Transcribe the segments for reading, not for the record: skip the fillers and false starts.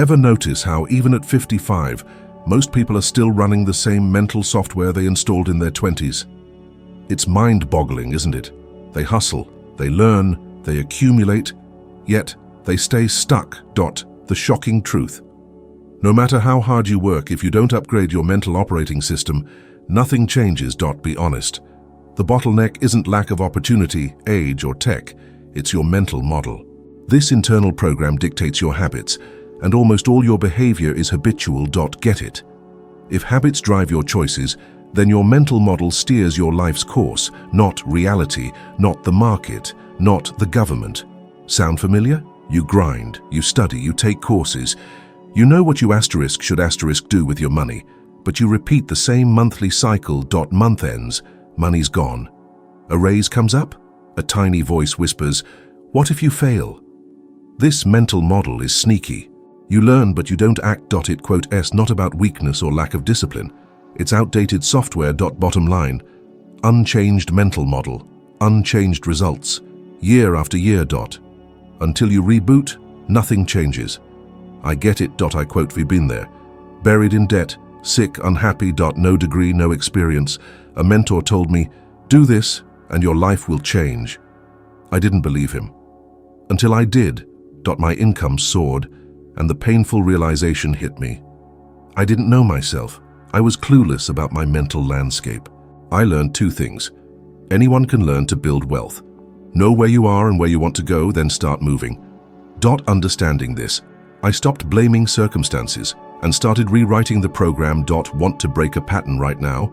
Ever notice how even at 55, most people are still running the same mental software they installed in their 20s? It's mind-boggling, isn't it? They hustle, they learn, they accumulate, yet they stay stuck. The shocking truth. No matter how hard you work, if you don't upgrade your mental operating system, nothing changes. Be honest. The bottleneck isn't lack of opportunity, age, or tech. It's your mental model. This internal program dictates your habits, and almost all your behavior is habitual. Get it? If habits drive your choices, then your mental model steers your life's course, not reality, not the market, not the government. Sound familiar? You grind, you study, you take courses. You know what you should do with your money, but you repeat the same monthly cycle. Month ends, money's gone. A raise comes up, a tiny voice whispers, "What if you fail?" This mental model is sneaky. You learn, but you don't act. It's not about weakness or lack of discipline. It's outdated software. Bottom line, unchanged mental model, unchanged results, year after year. Until you reboot, nothing changes. I get it. We've been there. Buried in debt, sick, unhappy. No degree, no experience. A mentor told me, "Do this and your life will change." I didn't believe him. Until I did. My income soared, and the painful realization hit me. I didn't know myself. I was clueless about my mental landscape. I learned two things. Anyone can learn to build wealth. Know where you are and where you want to go, then start moving. Understanding this, I stopped blaming circumstances and started rewriting the program. Want to break a pattern right now?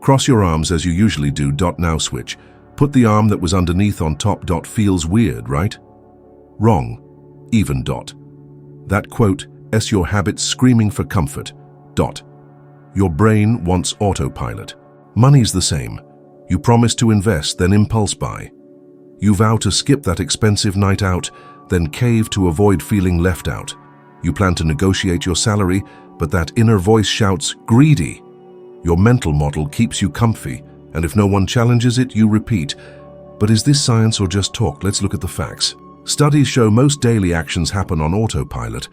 Cross your arms as you usually do. Now switch. Put the arm that was underneath on top. Feels weird, right? Wrong. Even. That quote, your habits screaming for comfort. Your brain wants autopilot. Money's the same. You promise to invest, then impulse buy. You vow to skip that expensive night out, then cave to avoid feeling left out. You plan to negotiate your salary, but that inner voice shouts, "Greedy." Your mental model keeps you comfy, and if no one challenges it, you repeat. But is this science or just talk? Let's look at the facts. Studies show most daily actions happen on autopilot,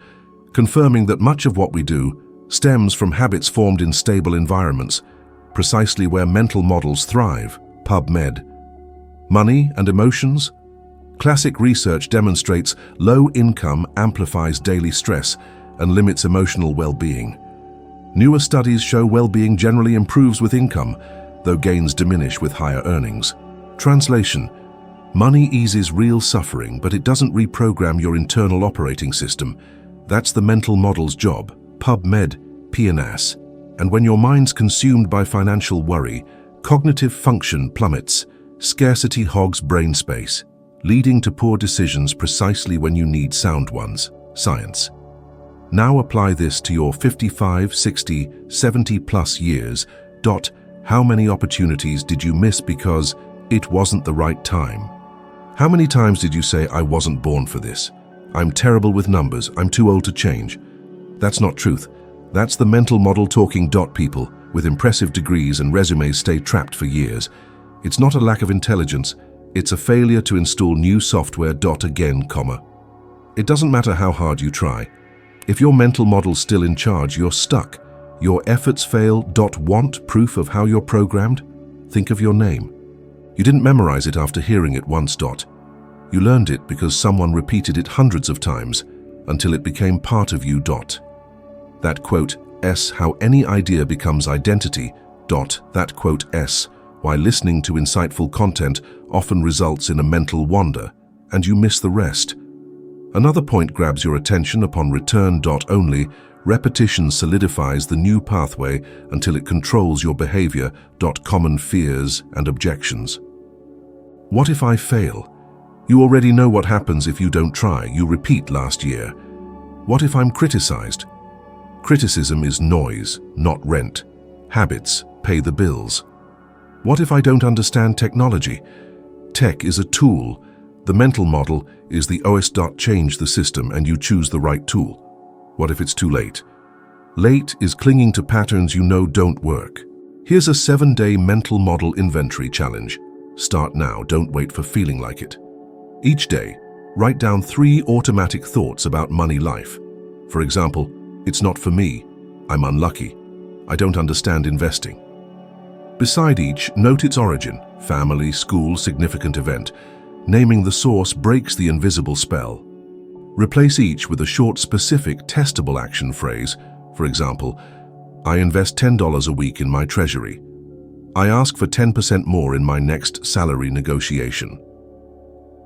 confirming that much of what we do stems from habits formed in stable environments, precisely where mental models thrive. PubMed. Money and emotions? Classic research demonstrates low income amplifies daily stress and limits emotional well-being. Newer studies show well-being generally improves with income, though gains diminish with higher earnings. Translation: money eases real suffering, but it doesn't reprogram your internal operating system. That's the mental model's job. PubMed, PNAS. And when your mind's consumed by financial worry, cognitive function plummets. Scarcity hogs brain space, leading to poor decisions precisely when you need sound ones. Science. Now apply this to your 55, 60, 70 plus years. How many opportunities did you miss because it wasn't the right time? How many times did you say, "I wasn't born for this. I'm terrible with numbers. I'm too old to change"? That's not truth. That's the mental model talking. People with impressive degrees and resumes stay trapped for years. It's not a lack of intelligence, it's a failure to install new software. Again, it doesn't matter how hard you try. If your mental model's still in charge, you're stuck. Your efforts fail. Want proof of how you're programmed? Think of your name. You didn't memorize it after hearing it once. You learned it because someone repeated it hundreds of times until it became part of you. That quote, how any idea becomes identity. That quote, why listening to insightful content often results in a mental wander, and you miss the rest. Another point grabs your attention upon return. Only repetition solidifies the new pathway until it controls your behavior. Common fears and objections. What if I fail? You already know what happens if you don't try. You repeat last year. What if I'm criticized? Criticism is noise, not rent. Habits pay the bills. What if I don't understand technology? Tech is a tool. The mental model is the OS. Change the system and you choose the right tool. What if it's too late? Late is clinging to patterns you know don't work. Here's a 7-day mental model inventory challenge. Start now, don't wait for feeling like it. Each day, write down 3 automatic thoughts about money life. For example, "It's not for me. I'm unlucky. I don't understand investing." Beside each, note its origin: family, school, significant event. Naming the source breaks the invisible spell. Replace each with a short, specific, testable action phrase. For example, "I invest $10 a week in my treasury. I ask for 10% more in my next salary negotiation."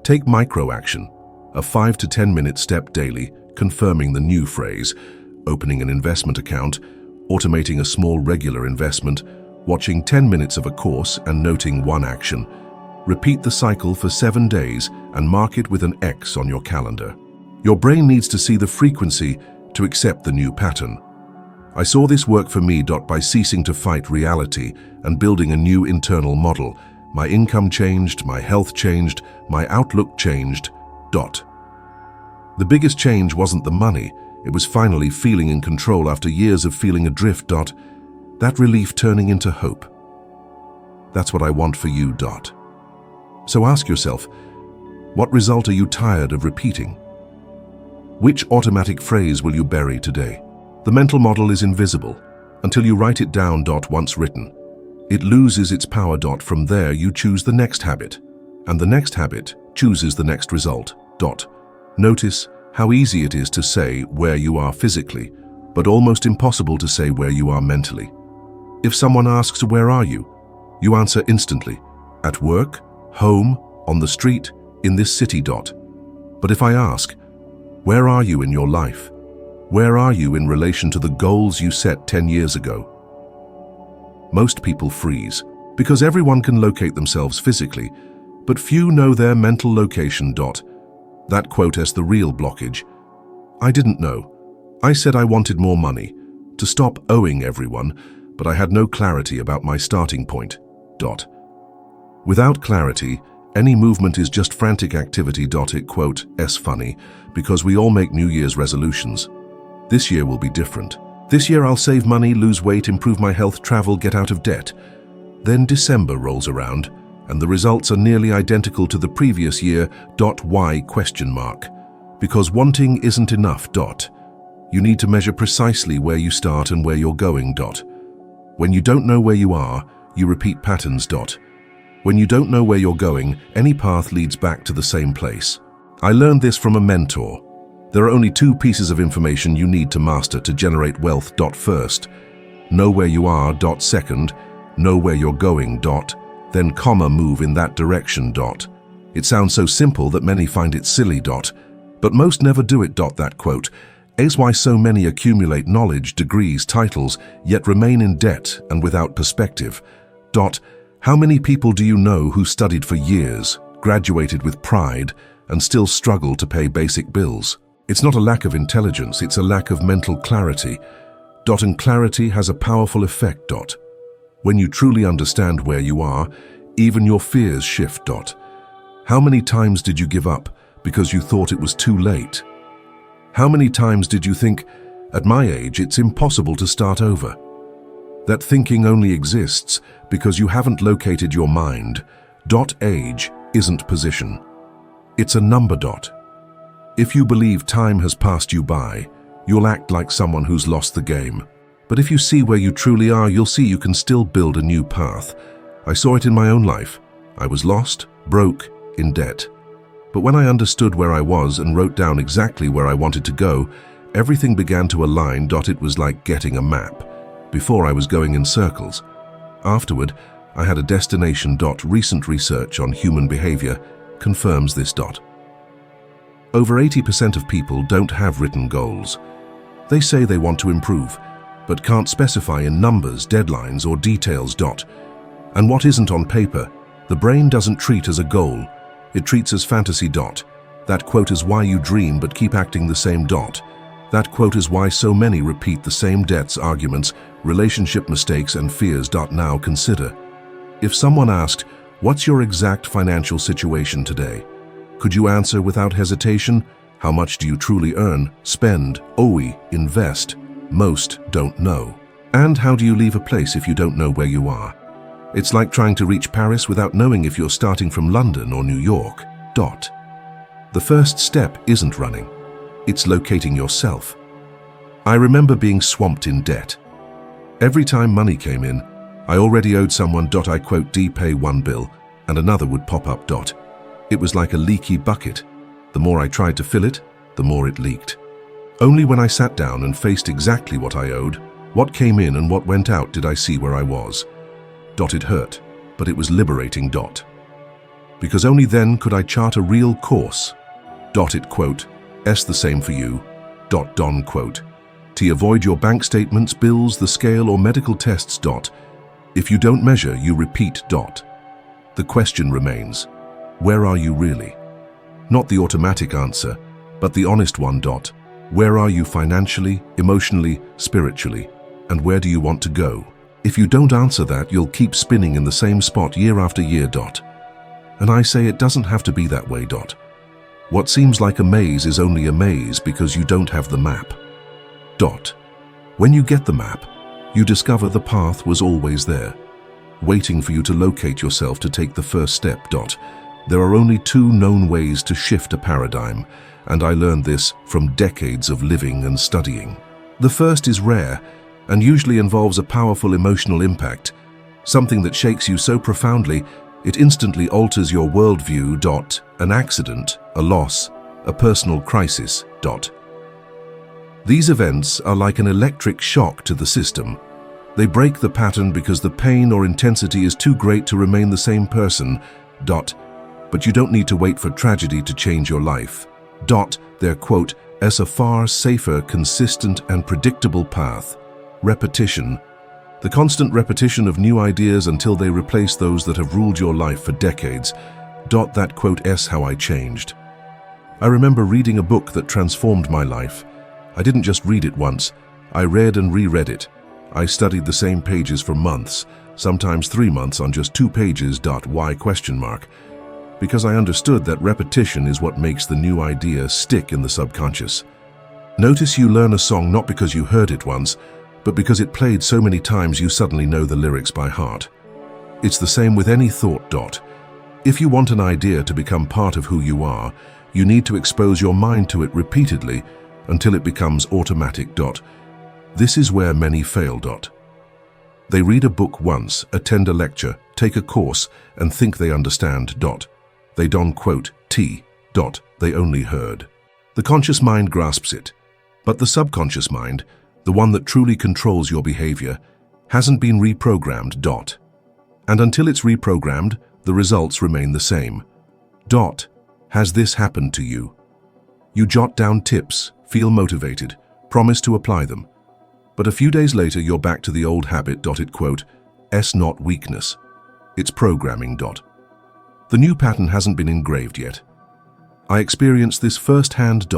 Take micro-action, a 5 to 10-minute step daily, confirming the new phrase, opening an investment account, automating a small regular investment, watching 10 minutes of a course and noting one action. Repeat the cycle for 7 days and mark it with an X on your calendar. Your brain needs to see the frequency to accept the new pattern. I saw this work for me. By ceasing to fight reality and building a new internal model, my income changed, my health changed, my outlook changed. The biggest change wasn't the money, it was finally feeling in control after years of feeling adrift. That relief turning into hope. That's what I want for you. So ask yourself, what result are you tired of repeating? Which automatic phrase will you bury today? The mental model is invisible until you write it down. Once written, it loses its power. From there, you choose the next habit, and the next habit chooses the next result. Notice how easy it is to say where you are physically, but almost impossible to say where you are mentally. If someone asks, "Where are you?" you answer instantly, "At work, home, on the street, in this city." But if I ask, "Where are you in your life? Where are you in relation to the goals you set 10 years ago?" Most people freeze, because everyone can locate themselves physically, but few know their mental location. That quote is the real blockage. I didn't know. I said I wanted more money, to stop owing everyone, but I had no clarity about my starting point. Without clarity, any movement is just frantic activity. It quote is funny, because we all make New Year's resolutions. This year will be different. This year I'll save money, lose weight, improve my health, travel, get out of debt. Then December rolls around, and the results are nearly identical to the previous year. Why? Because wanting isn't enough. You need to measure precisely where you start and where you're going. When you don't know where you are, you repeat patterns. When you don't know where you're going, any path leads back to the same place. I learned this from a mentor. There are only 2 pieces of information you need to master to generate wealth. First, know where you are. Second, know where you're going. Then move in that direction. It sounds so simple that many find it silly. But most never do it. That quote is why so many accumulate knowledge, degrees, titles, yet remain in debt and without perspective. How many people do you know who studied for years, graduated with pride, and still struggle to pay basic bills? It's not a lack of intelligence, it's a lack of mental clarity. And clarity has a powerful effect. When you truly understand where you are, even your fears shift. How many times did you give up because you thought it was too late? How many times did you think, "At my age, it's impossible to start over"? That thinking only exists because you haven't located your mind. Age isn't position. It's a number. If you believe time has passed you by, you'll act like someone who's lost the game. But if you see where you truly are, you'll see you can still build a new path. I saw it in my own life. I was lost, broke, in debt. But when I understood where I was and wrote down exactly where I wanted to go, everything began to align. It was like getting a map. Before I was going in circles. Afterward, I had a destination. Recent research on human behavior confirms this. Over 80% of people don't have written goals. They say they want to improve, but can't specify in numbers, deadlines, or details. And what isn't on paper, the brain doesn't treat as a goal. It treats as fantasy. That quote is why you dream but keep acting the same. That quote is why so many repeat the same debts, arguments, relationship mistakes, and fears. Now consider. If someone asked, "What's your exact financial situation today?" Could you answer without hesitation? How much do you truly earn, spend, owe, invest? Most don't know. And how do you leave a place if you don't know where you are? It's like trying to reach Paris without knowing if you're starting from London or New York. The first step isn't running. It's locating yourself. I remember being swamped in debt. Every time money came in, I already owed someone. I quote, pay one bill, and another would pop up. It was like a leaky bucket. The more I tried to fill it, the more it leaked. Only when I sat down and faced exactly what I owed, what came in and what went out, did I see where I was. It hurt, but it was liberating. Because only then could I chart a real course. It quote, the same for you. Don quote, to avoid your bank statements, bills, the scale, or medical tests. If you don't measure, you repeat. The question remains, where are you really? Not the automatic answer, but the honest one. Where are you financially, emotionally, spiritually, and where do you want to go? If you don't answer that, you'll keep spinning in the same spot year after year. And I say it doesn't have to be that way. What seems like a maze is only a maze because you don't have the map. When you get the map, you discover the path was always there, waiting for you to locate yourself to take the first step. There are only two known ways to shift a paradigm, and I learned this from decades of living and studying. The first is rare and usually involves a powerful emotional impact, something that shakes you so profoundly it instantly alters your worldview. An accident, a loss, a personal crisis. These events are like an electric shock to the system. They break the pattern because the pain or intensity is too great to remain the same person. But you don't need to wait for tragedy to change your life. They're quote, as a far safer, consistent, and predictable path. Repetition. The constant repetition of new ideas until they replace those that have ruled your life for decades. That quote how I changed. I remember reading a book that transformed my life. I didn't just read it once. I read and reread it. I studied the same pages for months, sometimes 3 months on just 2 pages. Why? Because I understood that repetition is what makes the new idea stick in the subconscious. Notice you learn a song not because you heard it once, but because it played so many times you suddenly know the lyrics by heart. It's the same with any thought. If you want an idea to become part of who you are, you need to expose your mind to it repeatedly until it becomes automatic. This is where many fail. They read a book once, attend a lecture, take a course, and think they understand. They don't quote they only heard. The conscious mind grasps it, but the subconscious mind, the one that truly controls your behavior, hasn't been reprogrammed. And until it's reprogrammed, the results remain the same. Has this happened to you? You jot down tips, feel motivated, promise to apply them, but a few days later you're back to the old habit. It quote, not weakness, it's programming. The new pattern hasn't been engraved yet. I experienced this firsthand.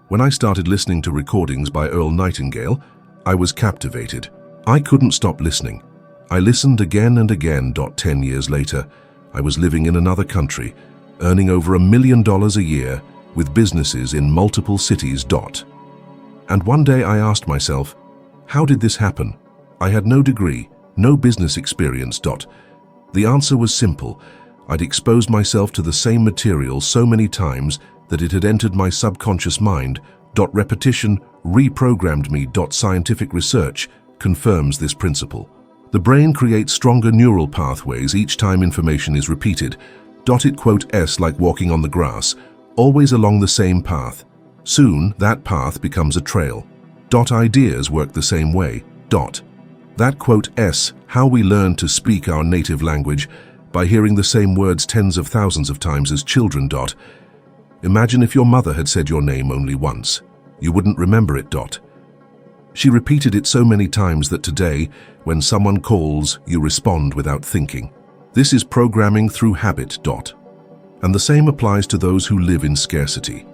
When I started listening to recordings by Earl Nightingale, I was captivated. I couldn't stop listening. I listened again and again. 10 years later, I was living in another country, earning over $1 million a year with businesses in multiple cities. And one day I asked myself, how did this happen? I had no degree, no business experience. The answer was simple. I'd exposed myself to the same material so many times that it had entered my subconscious mind. Repetition reprogrammed me. Scientific research confirms this principle. The brain creates stronger neural pathways each time information is repeated. It quote like walking on the grass, always along the same path. Soon, that path becomes a trail. Ideas work the same way. That quote how we learn to speak our native language by hearing the same words tens of thousands of times as children. Imagine if your mother had said your name only once. You wouldn't remember it. She repeated it so many times that today, when someone calls, you respond without thinking. This is programming through habit. And the same applies to those who live in scarcity.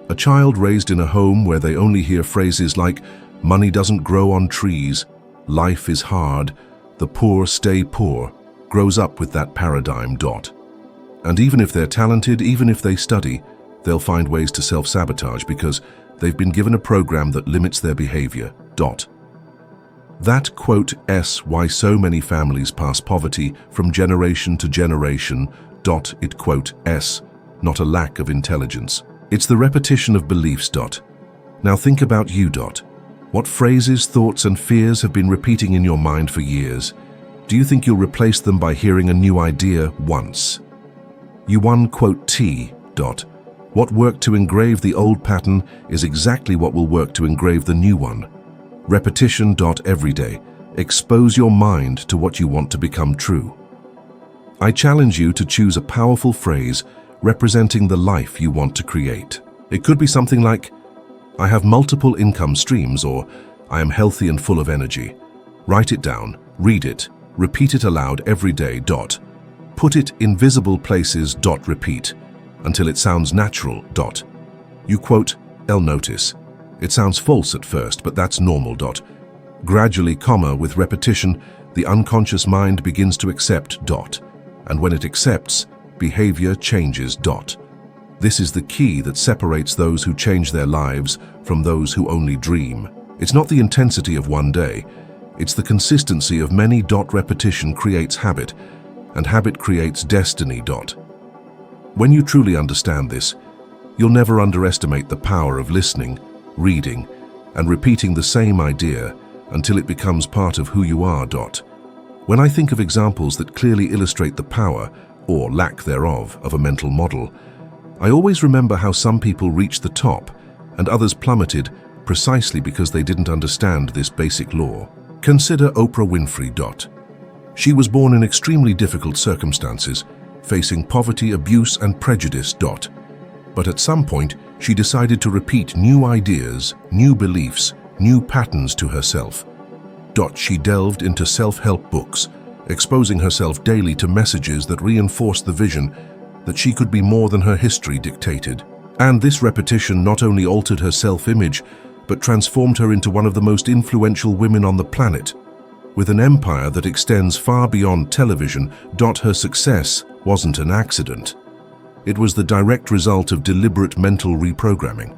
A child raised in a home where they only hear phrases like, money doesn't grow on trees, life is hard, the poor stay poor, grows up with that paradigm. And even if they're talented, even if they study, they'll find ways to self-sabotage because they've been given a program that limits their behavior. That quote why so many families pass poverty from generation to generation. It quote not a lack of intelligence. It's the repetition of beliefs. Now think about you. What phrases, thoughts, and fears have been repeating in your mind for years? Do you think you'll replace them by hearing a new idea once? T. What worked to engrave the old pattern is exactly what will work to engrave the new one. Repetition. Every day, expose your mind to what you want to become true. I challenge you to choose a powerful phrase representing the life you want to create. It could be something like, I have multiple income streams, or I am healthy and full of energy. Write it down, read it, repeat it aloud every day. Put it in visible places. Repeat until it sounds natural. You quote, "I'll notice. It sounds false at first, but that's normal. Gradually, with repetition, the unconscious mind begins to accept. And when it accepts, behavior changes. This is the key that separates those who change their lives from those who only dream. It's not the intensity of one day, it's the consistency of many. Repetition creates habit, and habit creates destiny. When you truly understand this, you'll never underestimate the power of listening, reading, and repeating the same idea until it becomes part of who you are. When I think of examples that clearly illustrate the power, or lack thereof, of a mental model, I always remember how some people reached the top and others plummeted precisely because they didn't understand this basic law. Consider Oprah Winfrey. She was born in extremely difficult circumstances, facing poverty, abuse, and prejudice. But at some point, she decided to repeat new ideas, new beliefs, new patterns to herself. She delved into self-help books, exposing herself daily to messages that reinforced the vision that she could be more than her history dictated. And this repetition not only altered her self-image, but transformed her into one of the most influential women on the planet. With an empire that extends far beyond television, her success wasn't an accident. It was the direct result of deliberate mental reprogramming.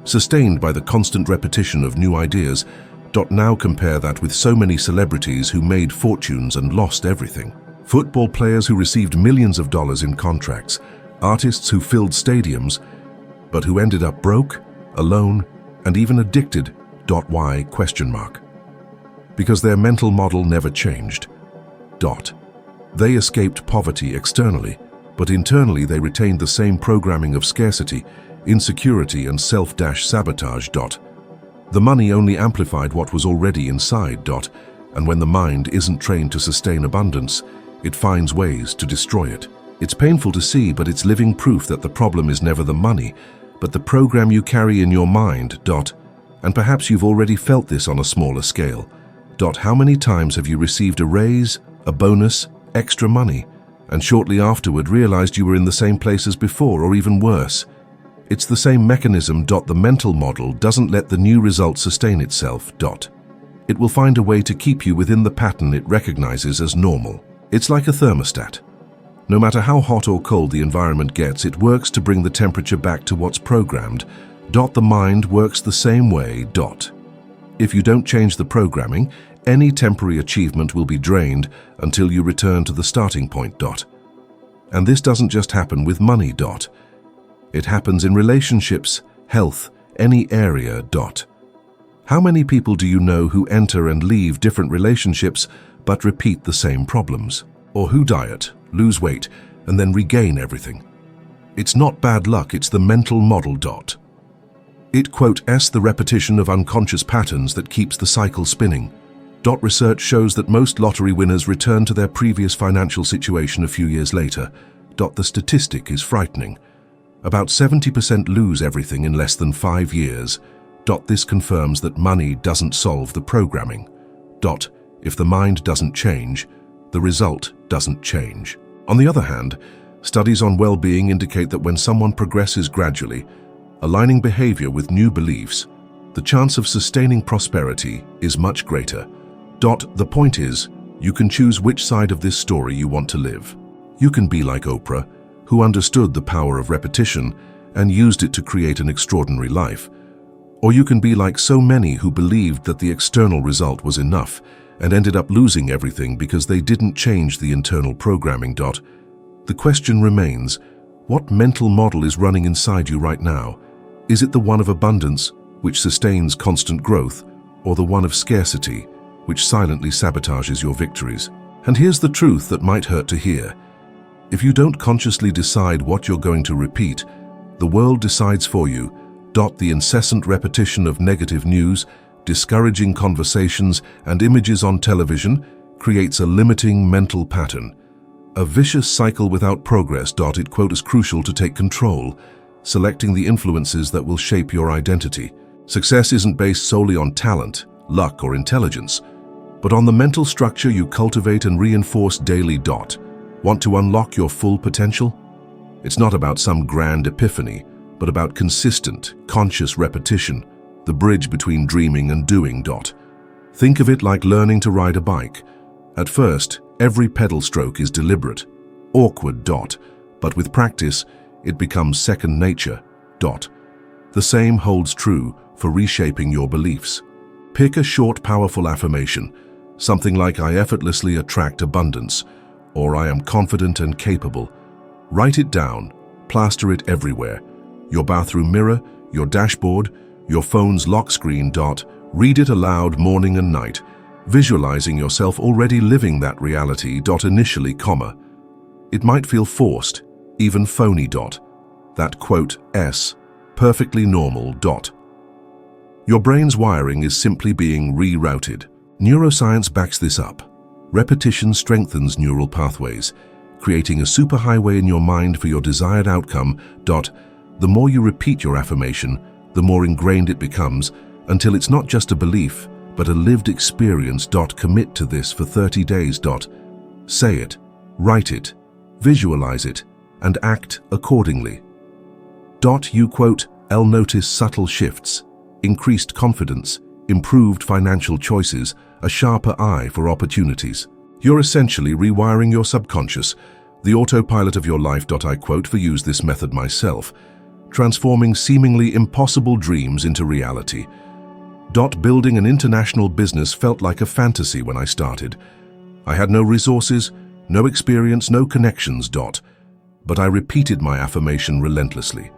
Sustained by the constant repetition of new ideas, now compare that with so many celebrities who made fortunes and lost everything. Football players who received millions of dollars in contracts, artists who filled stadiums, but who ended up broke, alone, and even addicted. Why? Because their mental model never changed. They escaped poverty externally, but internally they retained the same programming of scarcity, insecurity, and self-sabotage. The money only amplified what was already inside. And when the mind isn't trained to sustain abundance, it finds ways to destroy it. It's painful to see, but it's living proof that the problem is never the money, but the program you carry in your mind. And perhaps you've already felt this on a smaller scale. How many times have you received a raise, a bonus, extra money, and shortly afterward realized you were in the same place as before, or even worse? It's the same mechanism. The mental model doesn't let the new result sustain itself. It will find a way to keep you within the pattern it recognizes as normal. It's like a thermostat. No matter how hot or cold the environment gets, it works to bring the temperature back to what's programmed. The mind works the same way. If you don't change the programming, any temporary achievement will be drained until you return to the starting point. And this doesn't just happen with money. It happens in relationships, health, any area. How many people do you know who enter and leave different relationships but repeat the same problems? Or who diet, lose weight, and then regain everything? It's not bad luck, it's the mental model. It quote the repetition of unconscious patterns that keeps the cycle spinning. Research shows that most lottery winners return to their previous financial situation a few years later. The statistic is frightening. About 70% lose everything in less than 5 years. This confirms that money doesn't solve the programming. If the mind doesn't change, the result doesn't change. On the other hand, studies on well-being indicate that when someone progresses gradually, aligning behavior with new beliefs, the chance of sustaining prosperity is much greater. The point is, you can choose which side of this story you want to live. You can be like Oprah, who understood the power of repetition and used it to create an extraordinary life. Or you can be like so many who believed that the external result was enough and ended up losing everything because they didn't change the internal programming. The question remains, what mental model is running inside you right now? Is it the one of abundance, which sustains constant growth, or the one of scarcity, which silently sabotages your victories. And here's the truth that might hurt to hear. If you don't consciously decide what you're going to repeat, the world decides for you. The incessant repetition of negative news, discouraging conversations, and images on television creates a limiting mental pattern. A vicious cycle without progress. It is crucial to take control, selecting the influences that will shape your identity. Success isn't based solely on talent, luck, or intelligence, but on the mental structure you cultivate and reinforce daily. Want to unlock your full potential? It's not about some grand epiphany, but about consistent, conscious repetition, the bridge between dreaming and doing. Think of it like learning to ride a bike. At first, every pedal stroke is deliberate, awkward. But with practice, it becomes second nature. The same holds true for reshaping your beliefs. Pick a short, powerful affirmation, something like "I effortlessly attract abundance," or "I am confident and capable." Write it down, plaster it everywhere. Your bathroom mirror, your dashboard, your phone's lock screen. Read it aloud morning and night, visualizing yourself already living that reality. Initially, it might feel forced, even phony. That quote S, perfectly normal. Your brain's wiring is simply being rerouted. Neuroscience backs this up. Repetition strengthens neural pathways, creating a superhighway in your mind for your desired outcome. The more you repeat your affirmation, the more ingrained it becomes, until it's not just a belief, but a lived experience. Commit to this for 30 days. Say it, write it, visualize it, and act accordingly. You'll notice subtle shifts, increased confidence, improved financial choices, a sharper eye for opportunities. You're essentially rewiring your subconscious, the autopilot of your life. I quote for use this method myself, transforming seemingly impossible dreams into reality. Building an international business felt like a fantasy when I started. I had no resources, no experience, no connections. But I repeated my affirmation relentlessly.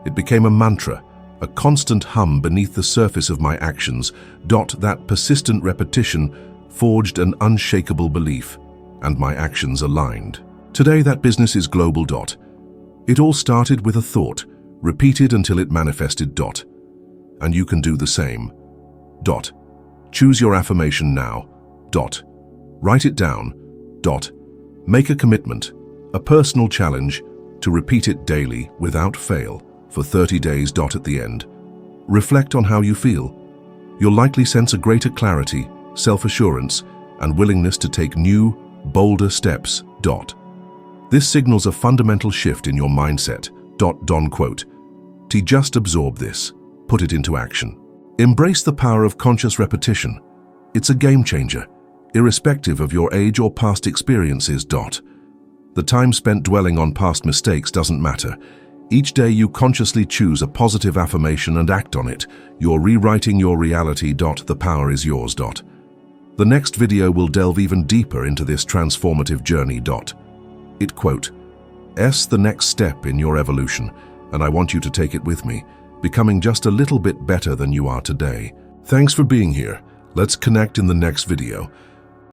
It became a mantra, a constant hum beneath the surface of my actions. That persistent repetition forged an unshakable belief, and my actions aligned. Today that business is global. It all started with a thought, repeated until it manifested. And you can do the same. Choose your affirmation now. Write it down. Make a commitment, a personal challenge, to repeat it daily without fail for 30 days. At the end, reflect on how you feel. You'll likely sense a greater clarity, self-assurance, and willingness to take new, bolder steps. This signals a fundamental shift in your mindset. Quote. Just absorb this, put it into action. Embrace the power of conscious repetition. It's a game changer, irrespective of your age or past experiences. The time spent dwelling on past mistakes doesn't matter. Each day you consciously choose a positive affirmation and act on it. You're rewriting your reality. The power is yours. The next video will delve even deeper into this transformative journey. It quote, the next step in your evolution, and I want you to take it with me, becoming just a little bit better than you are today. Thanks for being here. Let's connect in the next video.